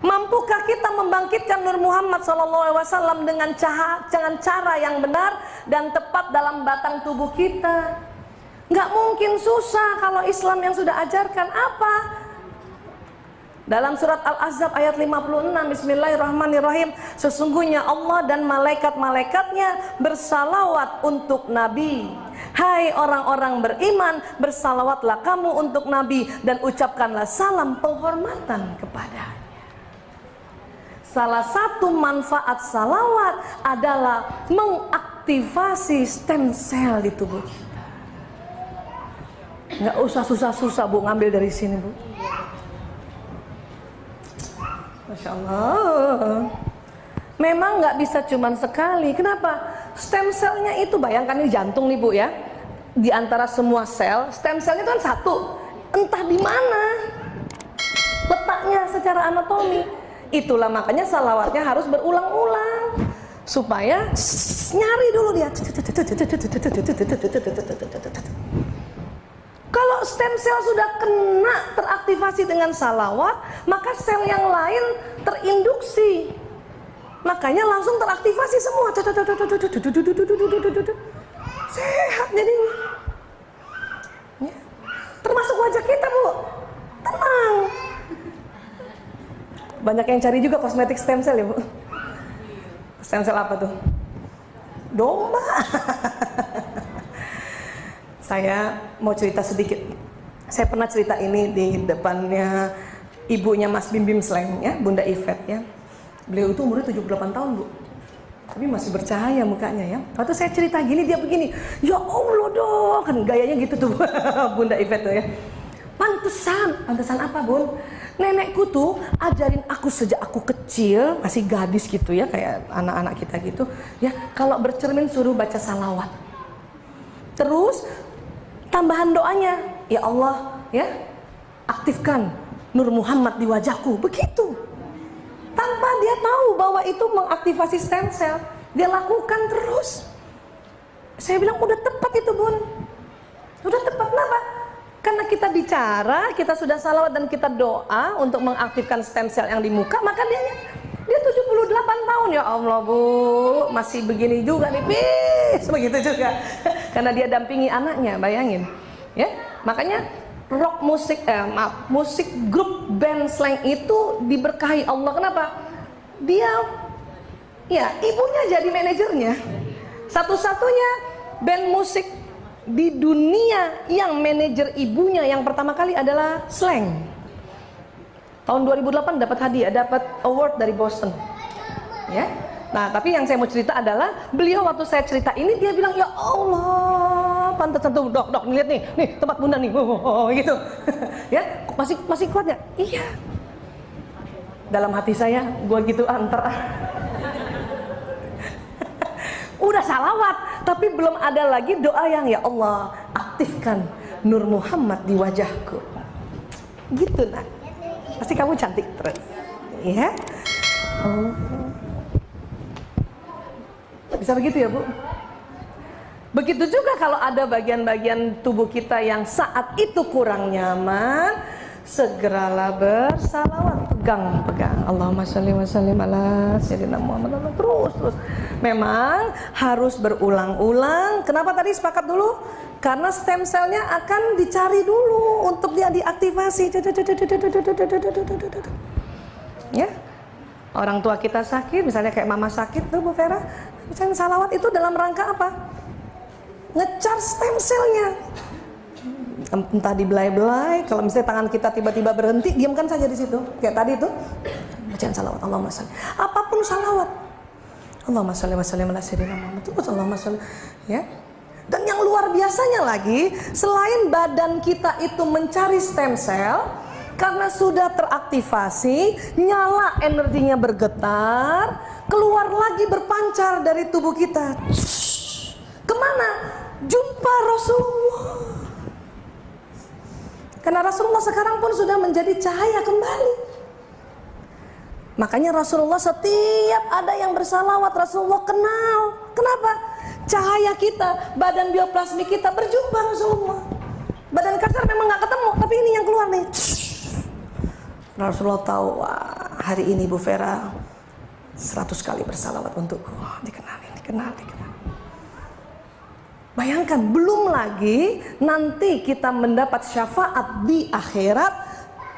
Mampukah kita membangkitkan Nur Muhammad SAW dengan cara yang benar dan tepat dalam batang tubuh kita? Nggak mungkin, susah kalau Islam yang sudah ajarkan. Apa? Dalam surat Al-Ahzab ayat 56, Bismillahirrahmanirrahim, sesungguhnya Allah dan malaikat-malaikatnya bersalawat untuk Nabi. Hai orang-orang beriman, bersalawatlah kamu untuk Nabi dan ucapkanlah salam penghormatan kepadanya. Salah satu manfaat salawat adalah mengaktifasi stem sel di tubuh kita. Nggak usah susah-susah Bu ngambil dari sini Bu. Masya Allah. Memang nggak bisa cuman sekali. Kenapa? Stem selnya itu, bayangkan ini jantung nih Bu ya. Di antara semua sel, stem selnya itu kan satu. Entah di mana letaknya secara anatomi. Itulah makanya salawatnya harus berulang-ulang supaya nyari dulu dia. Kalau stem sel sudah kena teraktivasi dengan salawat, maka sel yang lain terinduksi. Makanya langsung teraktivasi semua. Sehat jadinya. Ya. Termasuk wajah kita Bu. Tenang. Banyak yang cari juga kosmetik stem cell ya Bu. Stem cell apa tuh? Domba. Saya mau cerita sedikit. Saya pernah cerita ini di depannya ibunya Mas Bim Bim Sleng ya, Bunda Ivet ya. Beliau itu umurnya 78 tahun Bu, tapi masih bercahaya mukanya ya. Waktu saya cerita gini dia begini, ya Allah dong, kan gayanya gitu tuh Bunda Ivet tuh ya. Pantesan apa Bun? Nenekku tuh ajarin aku sejak aku kecil, masih gadis gitu ya, kayak anak-anak kita gitu ya. Kalau bercermin suruh baca salawat. Terus tambahan doanya, ya Allah ya, aktifkan Nur Muhammad di wajahku, begitu. Tanpa dia tahu bahwa itu mengaktifasi stem cell, dia lakukan terus. Saya bilang udah tepat itu Bun, udah tepat. Kenapa? Karena kita bicara, kita sudah salawat dan kita doa untuk mengaktifkan stem cell yang di muka, maka dia 78 tahun ya Allah Bu, masih begini juga nih, bis begitu juga. Karena dia dampingi anaknya, bayangin ya. Makanya rock musik, musik grup band Sleng itu diberkahi Allah. Kenapa? Dia, ya ibunya jadi manajernya. Satu-satunya band musik di dunia yang manajer ibunya yang pertama kali adalah Sleng. Tahun 2008 dapat hadiah, dapat award dari Boston. Ya. Nah, tapi yang saya mau cerita adalah beliau waktu saya cerita ini dia bilang, ya Allah, pantesan tuh dok lihat nih tempat bunda nih, gitu. Ya, masih kuat ya? Iya. Dalam hati saya, gua gitu antar. Udah salawat, tapi belum ada lagi doa yang ya Allah aktifkan Nur Muhammad di wajahku. Gitu nak. Pasti kamu cantik terus, ya. Oh. Bisa begitu ya Bu? Begitu juga kalau ada bagian-bagian tubuh kita yang saat itu kurang nyaman, segeralah bersalawat, pegang. Allahumma sholli wa sallim ala sayyidina Muhammad. Terus. Memang harus berulang-ulang. Kenapa tadi sepakat dulu? Karena stem selnya akan dicari dulu untuk dia diaktifasi. Ya. Orang tua kita sakit, misalnya kayak mama sakit tuh Bu Vera, misalnya salawat itu dalam rangka apa? Ngecar stem selnya. Entah dibelai-belai, kalau misalnya tangan kita tiba-tiba berhenti, diamkan saja di situ. Kayak tadi tuh, bacaan salawat, Allahumma sholli. Apapun salawat. Allahumma sholli wa sallim ala sayyidina Muhammad. Terus Allahumma sholli, ya. Dan yang luar biasanya lagi, selain badan kita itu mencari stem cell, karena sudah teraktivasi, nyala energinya bergetar, keluar lagi berpancar dari tubuh kita. Kemana? Jumpa Rasulullah. Karena Rasulullah sekarang pun sudah menjadi cahaya kembali. Makanya Rasulullah setiap ada yang bersalawat, Rasulullah kenal. Kenapa? Cahaya kita, badan bioplasmi kita berjumpa Rasulullah. Badan kasar memang nggak ketemu, tapi ini yang keluar nih. Rasulullah tahu, wah, Hari ini Bu Vera 100 kali bersalawat untukku. Dikenalin. Bayangkan, belum lagi nanti kita mendapat syafaat di akhirat.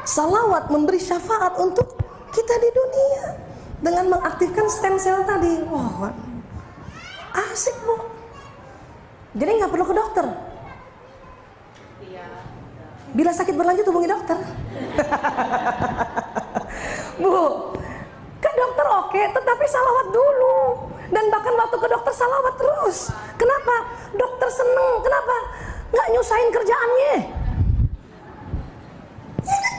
Salawat memberi syafaat untuk kita di dunia dengan mengaktifkan stem cell tadi. Wah, asik Bu. Jadi nggak perlu ke dokter. Bila sakit berlanjut hubungi dokter. Bu, ke dokter oke, tetapi salawat dulu. Dan bahkan waktu ke dokter salawat terus. Kenapa? Dokter seneng. Kenapa? Nggak nyusahin kerjaannya. Ya kan?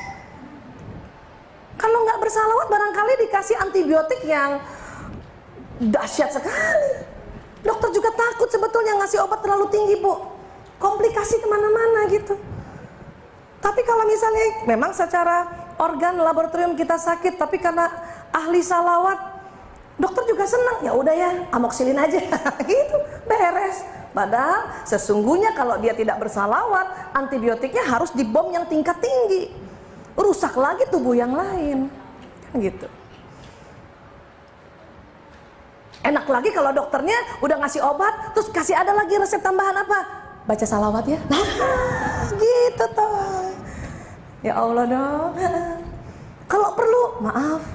Kalau nggak bersalawat barangkali dikasih antibiotik yang dahsyat sekali. Dokter juga takut sebetulnya ngasih obat terlalu tinggi Bu. Komplikasi kemana-mana gitu. Tapi kalau misalnya memang secara organ laboratorium kita sakit, tapi karena ahli salawat, dokter juga senang. Ya udah ya, amoxilin aja, gitu, beres. Padahal sesungguhnya kalau dia tidak bersalawat, antibiotiknya harus dibom yang tingkat tinggi, rusak lagi tubuh yang lain, kan gitu. Enak lagi kalau dokternya udah ngasih obat, terus kasih ada lagi resep tambahan apa? Baca salawat ya. Nah, gitu toh. Ya Allah dong. Kalau perlu, maaf,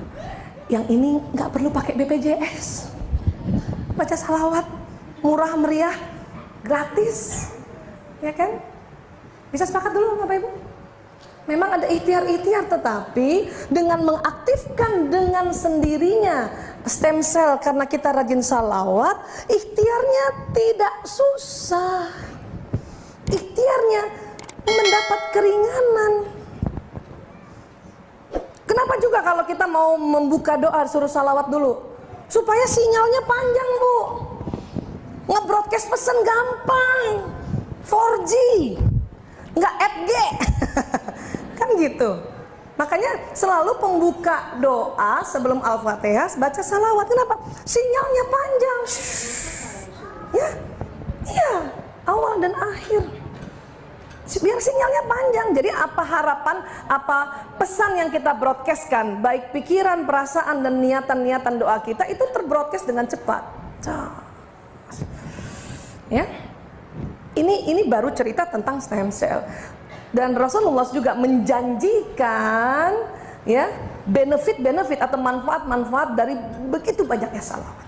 yang ini nggak perlu pakai BPJS. Baca salawat, murah meriah, gratis, ya kan? Bisa sepakat dulu Bapak Ibu? Memang ada ikhtiar-ikhtiar, tetapi dengan mengaktifkan dengan sendirinya stem cell karena kita rajin salawat, ikhtiarnya tidak susah. Ikhtiarnya mendapat keringanan. Kenapa juga kalau kita mau membuka doa suruh salawat dulu? Supaya sinyalnya panjang Bu. Nge-broadcast pesan gampang, 4G, nggak 8G. Kan gitu. Makanya selalu pembuka doa sebelum Al-Fatihah baca salawat. Kenapa? Sinyalnya panjang. Ya, iya, awal dan akhir. Biar sinyalnya panjang. Jadi apa harapan, apa pesan yang kita broadcastkan, baik pikiran, perasaan dan niatan-niatan doa kita itu terbroadcast dengan cepat. Ya, ini baru cerita tentang stem cell. Dan Rasulullah juga menjanjikan ya benefit atau manfaat dari begitu banyaknya salawat.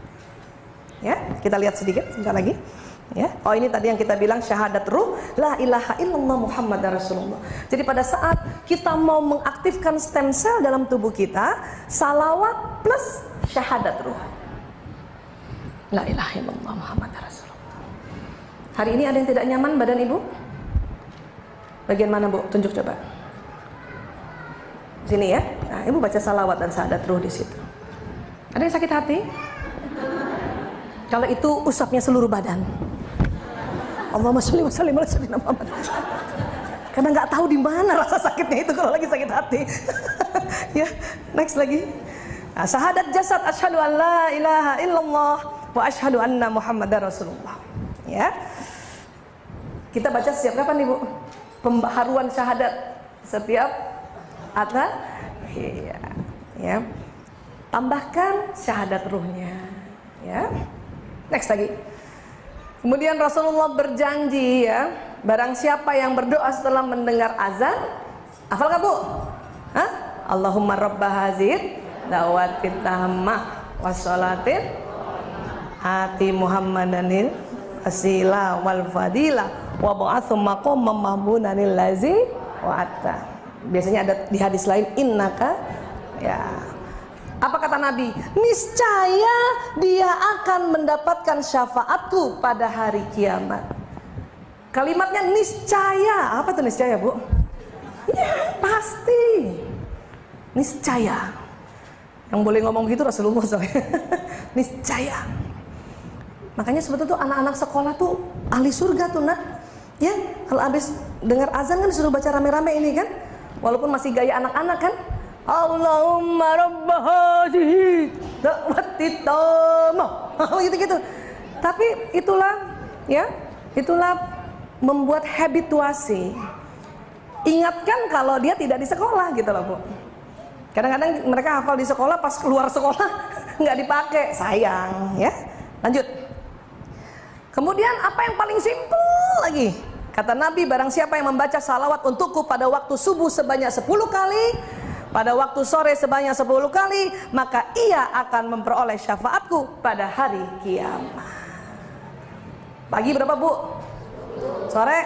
Ya, kita lihat sedikit sebentar lagi. Ya, oh ini tadi yang kita bilang syahadat ruh, la ilaha illallah Muhammadar Rasulullah. Jadi pada saat kita mau mengaktifkan stem cell dalam tubuh kita, salawat plus syahadat ruh, la ilaha illallah Muhammadar Rasulullah. Hari ini ada yang tidak nyaman badan ibu? Bagian mana Bu? Tunjuk coba. Sini ya. Nah, ibu baca salawat dan syahadat ruh di situ. Ada yang sakit hati? Kalau itu usapnya seluruh badan. Allahumma sholli wa sallim ala sayyidina Muhammad. Karena nggak tahu di mana rasa sakitnya itu kalau lagi sakit hati. Ya, next lagi. Nah, syahadat jasad, asyhadu an la ilaha illallah wa asyhadu anna Muhammadar Rasulullah. Ya. Kita baca setiap kapan Ibu? Pembaharuan syahadat setiap iya, ya. Tambahkan syahadat ruhnya, ya. Next lagi. Kemudian Rasulullah berjanji ya, barang siapa yang berdoa setelah mendengar azan, hafal nggak Bu? Hah? Allahumma rabba hazid dawatit tammah wassalatin ati Muhammadanil asila wal fadilah wa ba'atsu maqamam mahmunanil lazi wa'atta. Biasanya ada di hadis lain innaka, ya. Apa kata Nabi? Niscaya dia akan mendapatkan syafaatku pada hari kiamat. Kalimatnya niscaya. Apa tuh niscaya Bu? Ya pasti. Niscaya. Yang boleh ngomong gitu Rasulullah soalnya. Niscaya. Makanya sebetulnya tuh anak-anak sekolah tuh ahli surga tuh nak. Ya, kalau habis dengar azan kan disuruh baca rame-rame ini kan. Walaupun masih gaya anak-anak kan. Allahumma rabba hadhihi da'watit tammah. Gitu-gitu. Tapi itulah ya, itulah membuat habituasi. Ingatkan kalau dia tidak di sekolah gitu loh Bu. Kadang-kadang mereka hafal di sekolah, pas keluar sekolah nggak dipakai, sayang ya. Lanjut. Kemudian apa yang paling simpel lagi? Kata Nabi, barang siapa yang membaca salawat untukku pada waktu subuh sebanyak 10 kali, pada waktu sore sebanyak 10 kali, maka ia akan memperoleh syafaatku pada hari kiamat. Pagi berapa, Bu? Sore?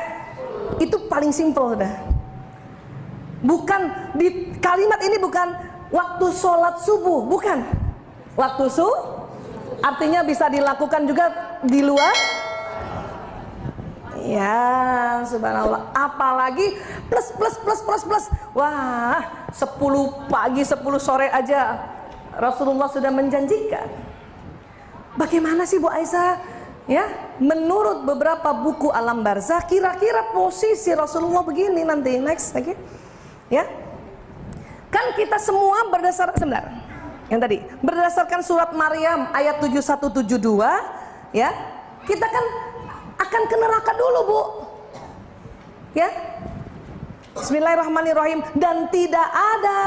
Itu paling simpel sudah. Bukan di kalimat ini, bukan waktu sholat subuh, bukan. Waktu artinya bisa dilakukan juga di luar. Ya, subhanallah. Apalagi plus. Wah, 10 pagi 10 sore aja Rasulullah sudah menjanjikan. Bagaimana sih Bu Aisyah? Ya, menurut beberapa buku alam barzah, kira-kira posisi Rasulullah begini nanti. Next lagi. Ya. Kan kita semua sebentar. Yang tadi, berdasarkan surat Maryam ayat 7172, ya. Kita kan akan ke neraka dulu, Bu. Ya. Bismillahirrahmanirrahim. Dan tidak ada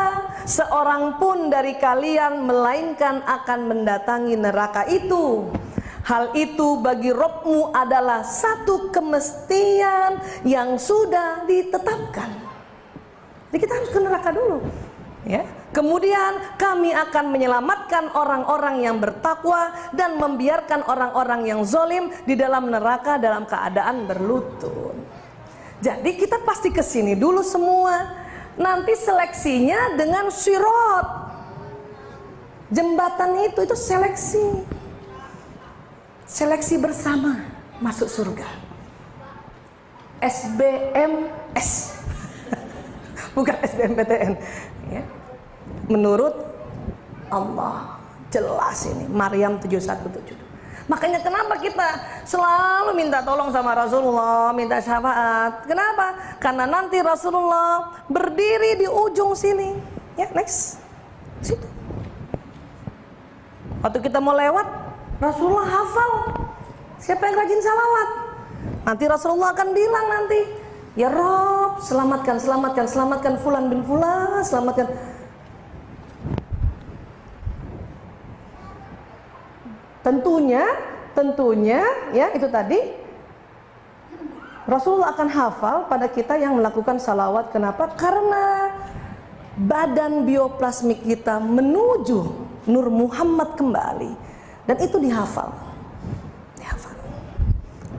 seorang pun dari kalian melainkan akan mendatangi neraka itu. Hal itu bagi Rabbmu adalah satu kemestian yang sudah ditetapkan. Jadi kita harus ke neraka dulu, ya. Kemudian kami akan menyelamatkan orang-orang yang bertakwa dan membiarkan orang-orang yang zalim di dalam neraka dalam keadaan berlutut. Jadi kita pasti ke sini dulu semua. Nanti seleksinya dengan sirat. Jembatan itu seleksi. Seleksi bersama masuk surga. SBMS. Bukan SBMPTN, ya. Menurut Allah jelas ini Maryam 7172. Makanya kenapa kita selalu minta tolong sama Rasulullah, minta syafaat. Kenapa? Karena nanti Rasulullah berdiri di ujung sini. Ya, next. Situ. Waktu kita mau lewat, Rasulullah hafal siapa yang rajin salawat. Nanti Rasulullah akan bilang nanti, ya Rob, selamatkan fulan bin fulan, selamatkan. Tentunya ya itu tadi Rasulullah akan hafal pada kita yang melakukan salawat. Kenapa? Karena badan bioplasmik kita menuju Nur Muhammad kembali, dan itu dihafal.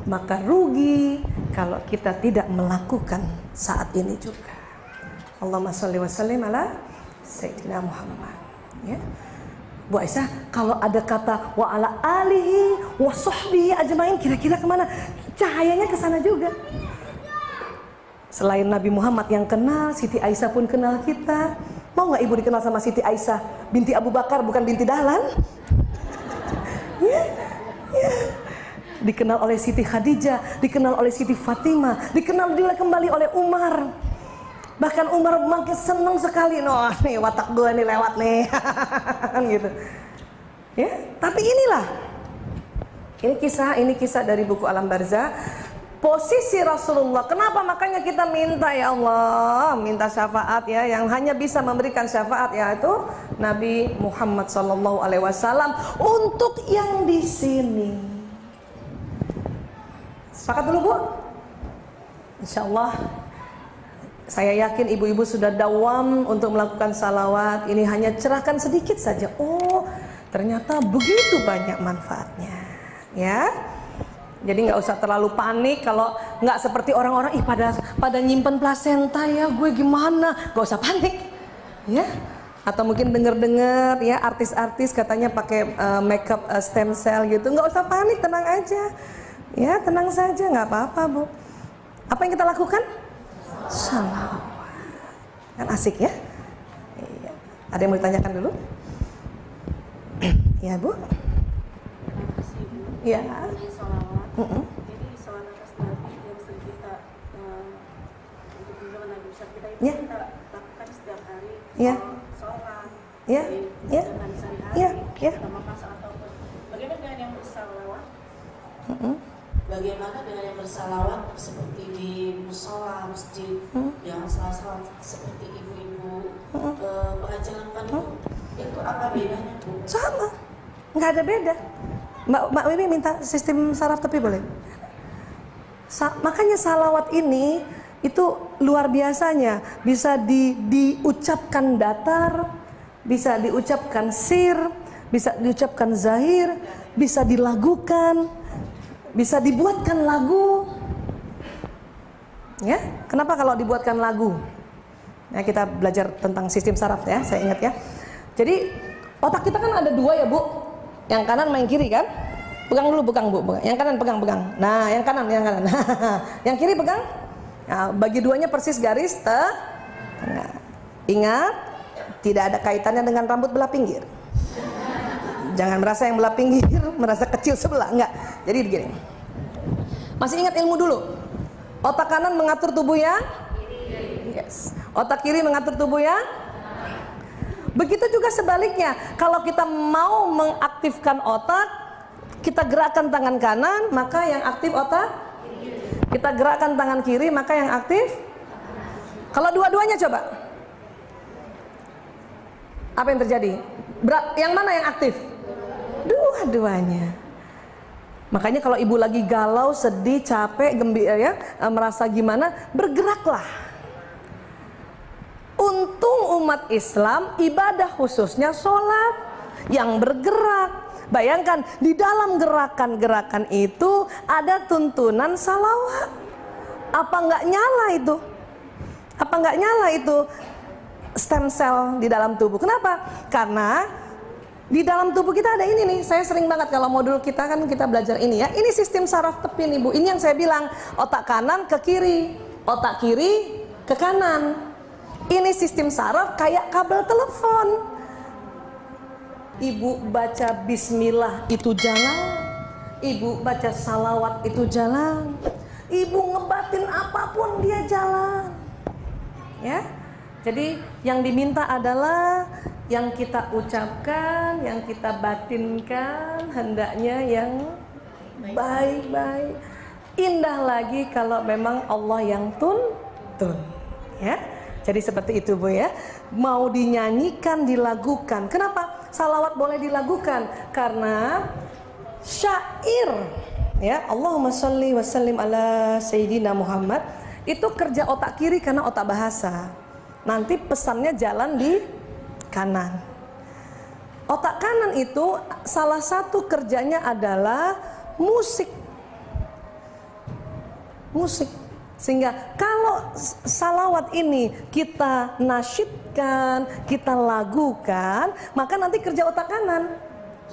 Maka rugi kalau kita tidak melakukan saat ini juga. Allahumma sholli wa sallim ala Sayyidina Muhammad, ya. Bu Aisyah, kalau ada kata wa ala alihi wa sahbihi ajmain, kira-kira kemana? Cahayanya ke sana juga. Selain Nabi Muhammad yang kenal, Siti Aisyah pun kenal kita. Mau nggak ibu dikenal sama Siti Aisyah binti Abu Bakar, bukan binti Dahlan? Ya. Dikenal oleh Siti Khadijah, dikenal oleh Siti Fatimah, dikenal juga kembali oleh Umar. Bahkan Umar makin senang sekali, noh nih watak gue nih lewat nih, gitu. Ya, tapi inilah, ini kisah dari buku Alam Barzah. Posisi Rasulullah. Kenapa makanya kita minta, ya Allah, minta syafaat ya, yang hanya bisa memberikan syafaat yaitu Nabi Muhammad SAW untuk yang di sini. Sepakat dulu, Bu? Insya Allah. Saya yakin ibu-ibu sudah dawam untuk melakukan salawat. Ini hanya cerahkan sedikit saja. Oh, ternyata begitu banyak manfaatnya, ya. Jadi nggak usah terlalu panik kalau nggak seperti orang-orang, pada nyimpen plasenta ya, gue gimana? Gak usah panik, ya. Atau mungkin dengar-dengar ya artis-artis katanya pakai makeup stem cell gitu. Nggak usah panik, tenang aja, ya, tenang saja, nggak apa-apa, Bu. Apa yang kita lakukan? Salawat. Kan asik ya? Iya. Ada yang mau ditanyakan dulu? Ya, Bu? Iya. Jadi salat atas Nabi yang sering kita untuk junjungan Nabi besar kita itu kita lakukan setiap hari. Sholat. Dengan sehari-hari. Sama pas ataupun. Bagaimana dengan yang bersalawat? Bagaimana dengan yang bersalawat seperti di musola, masjid, yang salawat seperti ibu-ibu ke pengajian itu apa bedanya Bu? Sama, nggak ada beda. Mbak Wiwi minta sistem saraf tepi boleh? Makanya salawat ini itu luar biasanya, bisa diucapkan datar, bisa diucapkan sir, bisa diucapkan zahir, bisa dilagukan, bisa dibuatkan lagu. Ya, kenapa kalau dibuatkan lagu? Ya, kita belajar tentang sistem saraf ya, saya ingat ya. Jadi otak kita kan ada dua ya Bu, yang kanan main kiri kan? Pegang dulu, pegang Bu, yang kanan pegang. Nah, yang kanan. Yang kiri pegang. Nah, bagi duanya persis garis tengah. Ingat, tidak ada kaitannya dengan rambut belah pinggir. Jangan merasa yang belah pinggir merasa kecil sebelah, enggak. Jadi begini. Masih ingat ilmu dulu. Otak kanan mengatur tubuh yang yes. Otak kiri mengatur tubuh yang. Begitu juga sebaliknya. Kalau kita mau mengaktifkan otak, kita gerakkan tangan kanan, maka yang aktif otak. Kita gerakkan tangan kiri, maka yang aktif. Kalau dua-duanya coba. Apa yang terjadi? Yang mana yang aktif? Dua-duanya. Makanya kalau ibu lagi galau, sedih, capek, gembira ya, merasa gimana, bergeraklah. Untung umat Islam ibadah khususnya sholat yang bergerak. Bayangkan di dalam gerakan-gerakan itu ada tuntunan salawat. Apa nggak nyala itu? Apa nggak nyala itu stem cell di dalam tubuh? Kenapa? Karena di dalam tubuh kita ada ini nih. Saya sering banget kalau modul kita kan kita belajar ini ya. Ini sistem saraf tepi nih Bu. Ini yang saya bilang, otak kanan ke kiri, otak kiri ke kanan. Ini sistem saraf kayak kabel telepon. Ibu baca bismillah itu jalan, ibu baca salawat itu jalan, ibu ngebatin apapun dia jalan. Ya, jadi yang diminta adalah yang kita ucapkan, yang kita batinkan, hendaknya yang baik-baik. Indah lagi kalau memang Allah yang tuntun. Ya, jadi seperti itu Bu ya. Mau dinyanyikan, dilagukan. Kenapa? Salawat boleh dilagukan karena syair ya, Allahumma sholli wa sallim ala sayyidina Muhammad itu kerja otak kiri karena otak bahasa. Nanti pesannya jalan di kanan. Otak kanan itu salah satu kerjanya adalah musik. Sehingga kalau salawat ini kita nasyidkan, kita lagukan, maka nanti kerja otak kanan.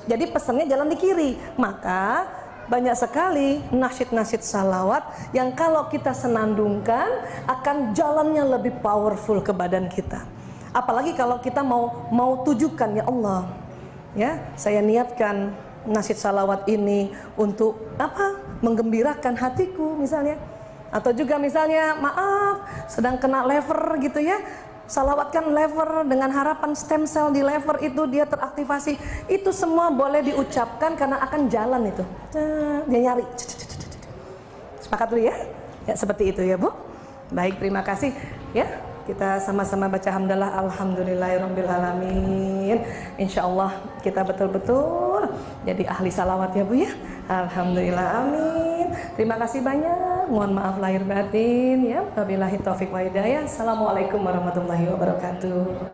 Jadi pesannya jalan di kiri. Maka banyak sekali nasyid-nasyid salawat yang kalau kita senandungkan akan jalannya lebih powerful ke badan kita. Apalagi kalau kita mau tujukan, ya Allah, ya saya niatkan nasyid salawat ini untuk apa? Menggembirakan hatiku misalnya. Atau juga misalnya maaf sedang kena lever gitu ya, salawatkan lever dengan harapan stem cell di lever itu dia teraktivasi. Itu semua boleh diucapkan karena akan jalan itu. Dia nyari. Sepakat dulu ya? Ya seperti itu ya Bu. Baik, terima kasih ya. Kita sama-sama baca hamdalah alhamdulillahirabbil alamin. Insyaallah kita betul-betul jadi ahli salawat ya Bu ya. Alhamdulillah, amin. Terima kasih banyak. Mohon maaf lahir batin ya. Wabillahi taufik wa hidayah. Assalamualaikum warahmatullahi wabarakatuh.